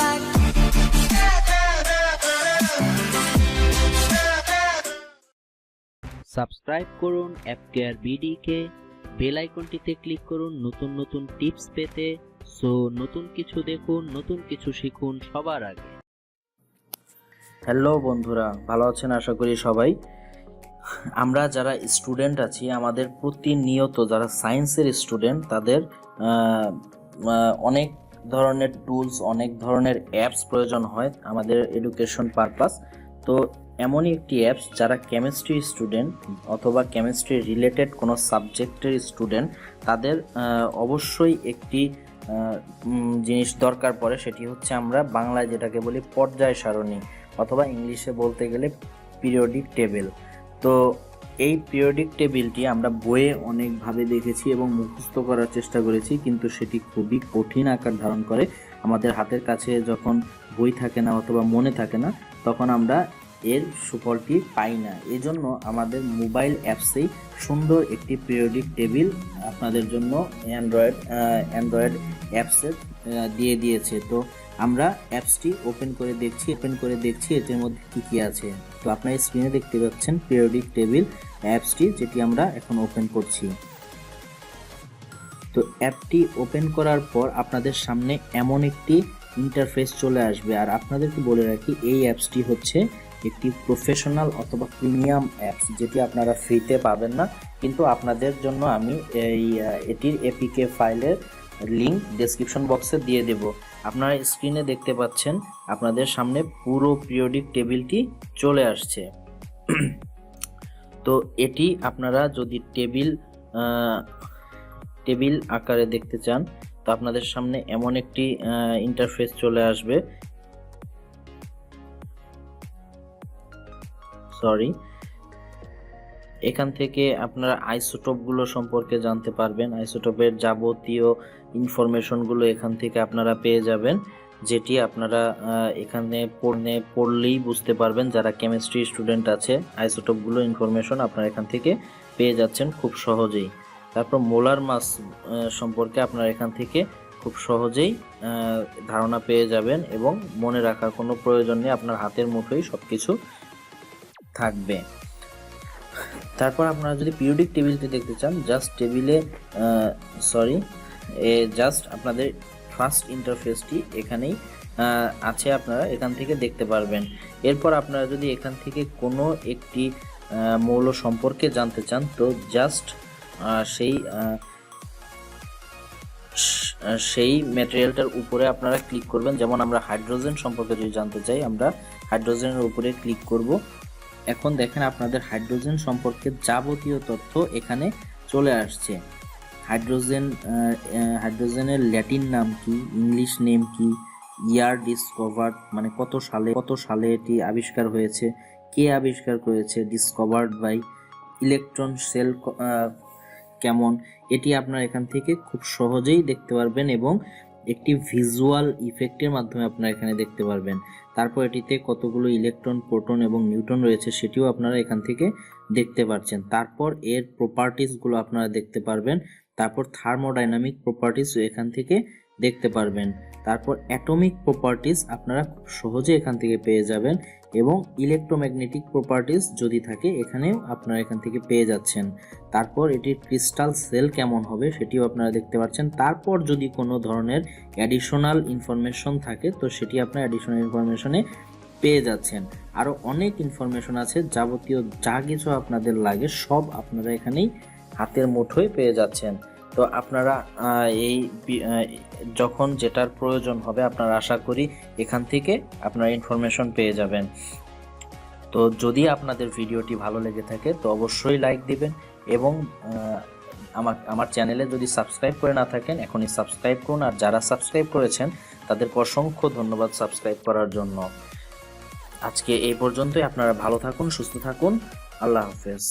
like. Subscribe করুন অ্যাপকেয়ার BD কে, bell আইকনটিতে click করুন নতুন নতুন টিপস পেতে। সো নতুন কিছু দেখুন, নতুন কিছু শিখুন সবার আগে। হ্যালো বন্ধুরা, ভালো আছেন আশা করি সবাই। আমরা যারা স্টুডেন্ট আছি, আমাদের প্রতিনিয়ত যারা সায়েন্সের স্টুডেন্ট, তাদের অনেক ধরনের টুলস, অনেক ধরনের অ্যাপস প্রয়োজন হয় আমাদের এডুকেশন পারপাস। তো এমনই একটি অ্যাপস, যারা কেমিস্ট্রি স্টুডেন্ট অথবা কেমিস্ট্রি রিলেটেড কোনো সাবজেক্টের স্টুডেন্ট, তাদের অবশ্যই একটি জিনিস দরকার পড়ে। সেটি হচ্ছে আমরা বাংলায় যেটাকে বলি পর্যায় সারণী, অথবা ইংলিশে বলতে গেলে পিরিয়ডিক টেবিল। তো এই পিরিয়ডিক টেবিলটি আমরা বইয়ে অনেকভাবে দেখেছি এবং মুখস্থ করার চেষ্টা করেছি, কিন্তু সেটি খুবই কঠিন আকার ধারণ করে। আমাদের হাতের কাছে যখন বই থাকে না অথবা মনে থাকে না, তখন আমরা এর সুফলটি পাই না। এজন্য আমাদের মোবাইল অ্যাপসেই সুন্দর একটি পিরিয়ডিক টেবিল আপনাদের জন্য অ্যান্ড্রয়েড অ্যাপসে দিয়ে দিয়েছে। তো আমরা অ্যাপসটি ওপেন করে দেখছি এটির মধ্যে কি আছে। তো আপনার স্ক্রিনে দেখতে পাচ্ছেন পিরিয়ডিক টেবিল অ্যাপসটি, যেটি আমরা এখন ওপেন করছি। তো অ্যাপটি ওপেন করার পর আপনাদের সামনে এমন একটি ইন্টারফেস চলে আসবে। আর আপনাদেরকে বলে রাখি, এই অ্যাপসটি হচ্ছে একটি প্রফেশনাল অথবা প্রিমিয়াম অ্যাপস, যেটি আপনারা ফ্রিতে পাবেন না। কিন্তু আপনাদের জন্য আমি এটির এপিকে ফাইলের লিঙ্ক ডেসক্রিপশন বক্সে দিয়ে দেব। আপনারা স্ক্রিনে দেখতে পাচ্ছেন আপনাদের সামনে পুরো পিরিয়ডিক টেবিলটি চলে আসছে। তো এটি আপনারা যদি টেবিল আকারে দেখতে চান, তো আপনাদের সামনে এমন একটি ইন্টারফেস চলে আসবে। এখান থেকে আপনারা আইসোটোপগুলো সম্পর্কে জানতে পারবেন। আইসোটোপের যাবতীয় ইনফরমেশনগুলো এখান থেকে আপনারা পেয়ে যাবেন, যেটি আপনারা এখানে পড়লেই বুঝতে পারবেন। যারা কেমিস্ট্রি স্টুডেন্ট আছে, আইসোটোপগুলো ইনফরমেশন আপনারা এখান থেকে পেয়ে যাচ্ছেন খুব সহজেই। তারপর মোলার মাস সম্পর্কে আপনারা এখান থেকে খুব সহজেই ধারণা পেয়ে যাবেন, এবং মনে রাখার কোনো প্রয়োজন নেই, আপনার হাতের মুঠোই সব কিছু থাকবে। তারপর আপনারা যদি পিরিয়ডিক টেবিলটি দেখতে চান, জাস্ট আপনাদের ফার্স্ট ইন্টারফেসটি এখানেই আছে, আপনারা এখান থেকে দেখতে পারবেন। এরপর আপনারা যদি এখান থেকে কোনো একটি মৌল সম্পর্কে জানতে চান, তো জাস্ট সেই ম্যাটেরিয়ালটার উপরে আপনারা ক্লিক করবেন। যেমন আমরা হাইড্রোজেন সম্পর্কে যদি জানতে চাই, আমরা হাইড্রোজেনের উপরে ক্লিক করব। এখন দেখেন আপনাদের হাইড্রোজেন সম্পর্কে যাবতীয় তথ্য এখানে চলে আসছে। হাইড্রোজেনের ল্যাটিন নাম কি, ইংলিশ নেম কি, ইয়ার ডিসকভার্ড মানে কত সালে এটি আবিষ্কার হয়েছে, কে আবিষ্কার করেছে, ডিসকভার্ড বাই, ইলেকট্রন সেল কেমন, এটি আপনারা এখান থেকে খুব সহজেই দেখতে পারবেন, এবং একটি ভিজুয়াল ইফেক্টের মাধ্যমে আপনারা এখানে দেখতে পারবেন। তারপর এটিতে কতগুলো ইলেকট্রন, প্রোটন এবং নিউট্রন রয়েছে, সেটিও আপনারা এখান থেকে দেখতে পাচ্ছেন। তারপর এর প্রপার্টিসগুলো আপনারা দেখতে পারবেন। তারপর থার্মোডাইনামিক প্রপার্টিস এখান থেকে দেখতে পারবেন। তারপর অ্যাটমিক প্রপার্টিস আপনারা খুব সহজে এখান থেকে পেয়ে যাবেন, এবং ইলেকট্রোম্যাগনেটিক প্রপার্টিস যদি থাকে এখানেও আপনারা এখান থেকে পেয়ে যাচ্ছেন। তারপর এটির ক্রিস্টাল সেল কেমন হবে সেটিও আপনারা দেখতে পাচ্ছেন। তারপর যদি কোনো ধরনের অ্যাডিশনাল ইনফরমেশন থাকে, তো সেটি আপনারা অ্যাডিশনাল ইনফরমেশনে পেয়ে যাচ্ছেন। আরও অনেক ইনফরমেশন আছে, যাবতীয় যা কিছু আপনাদের লাগে সব আপনারা এখানেই হাতের মুঠোয় পেয়ে যাচ্ছেন। তো আপনারা যখন যেটার প্রয়োজন হবে, আপনারা আশা করি এখান থেকে আপনারা ইনফরমেশন পেয়ে যাবেন। তো যদি আপনাদের ভিডিওটি ভালো লেগে থাকে, তো অবশ্যই লাইক দিবেন, এবং আমার চ্যানেলে যদি সাবস্ক্রাইব করে না থাকেন, এখনই সাবস্ক্রাইব করুন। আর যারা সাবস্ক্রাইব করেছেন তাদেরকে অসংখ্য ধন্যবাদ সাবস্ক্রাইব করার জন্য। আজকে এই পর্যন্তই। আপনারা ভালো থাকুন, সুস্থ থাকুন। আল্লাহ হাফেজ।